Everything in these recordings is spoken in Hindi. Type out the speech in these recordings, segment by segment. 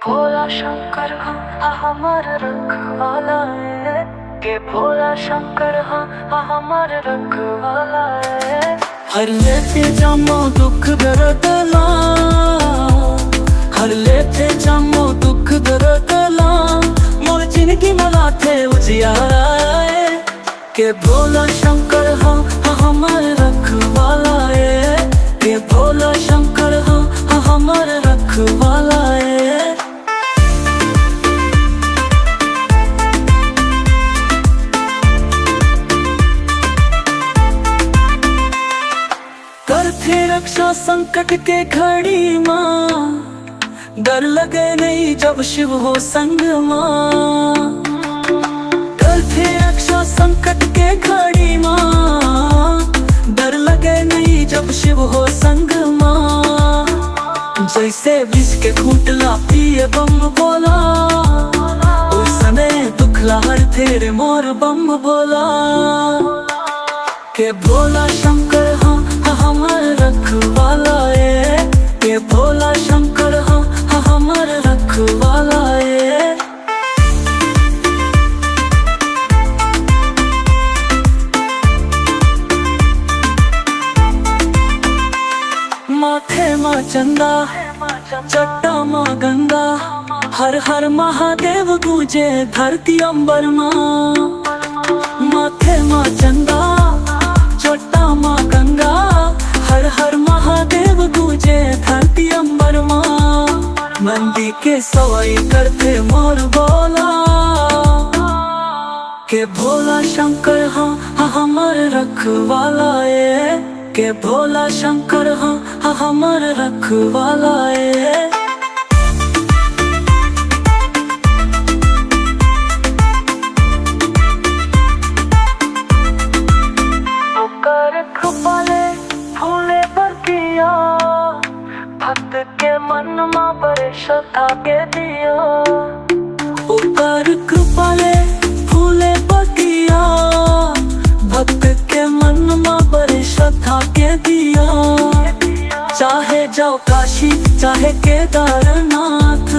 भोला शंकर हमार रखवाला है। के भोला शंकर हमार रखवाला है। हर लेते जामो दुख दर्द ला, हर लेते जामो दुख दर्द ला, मोर जिंदगी मलाते उजियारा है। के भोला शंकर हमार रखवाला है। के भोला शंकर हमार रखवाला है। करते रक्षा संकट के घड़ी माँ, डर लगे नहीं जब शिव हो संग माँ। करते रक्षा संकट के घड़ी माँ, डर लगे नहीं जब शिव हो संग माँ। जैसे विष के घूंटला पिए बम बोला, उस समय दुखला हर तेरे मोर बम बोला। के भोला शंकर हमार रखवाला है। के भोला शंकर हमार रखवाला है। माथे माँ चंदा, चट्टा माँ गंगा, हर हर महादेव गूंजे धरती अंबर माँ। माथे माँ चंदा, चट्टा माँ गंगा, हर हर महादेव गूंजे धरती अंबर माँ। मंदी के सवाई करते मोर बोला। के भोला शंकर हमार रखवाला है। के भोला शंकर हमार रखवाला है। फूले पर दिया, भक्त के मन में बड़े श्रद्धा के दिया। ऊपर कृपाले फूले पर दिया, भक्त के मन में बड़े श्रद्धा के दिया। चाहे जाओ काशी चाहे केदारनाथ,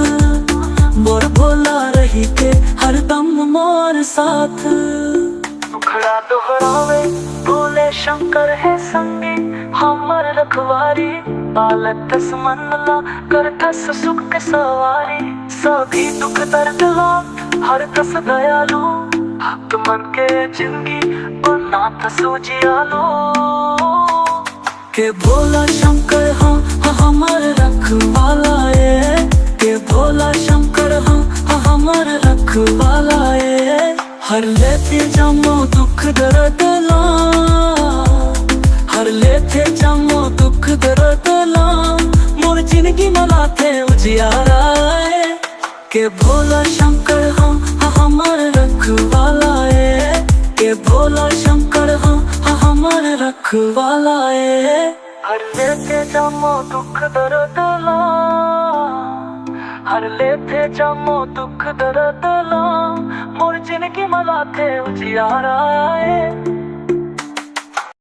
मोर भोला रही के हरदम मोर साथ। दुखड़ा दोहरावे भोले शंकर है संगी, हमार रखवारी। पालत मनला करतस सुख के सवारी। सभी दुख दर्द ला हर तस दयालु, भक्त मन के जिंदगी बनात सूजियालो। के भोला शंकर हमार रखवाला है। के भोला शंकर हमार रखवाला है। हर लेते जामो दुख दर्द ला, हर लेते जामो दुख दर्द ला, मोर जिंदगी मलाते उजियारा है। के भोला शंकर हमार रखवाला है। के भोला शंकर हमार रखवाला है। हर लेते जामो दुख दर्द ला, हर लेते जामो दुख दर्द ला, मोर जिंदगी मलाते उजियारा है।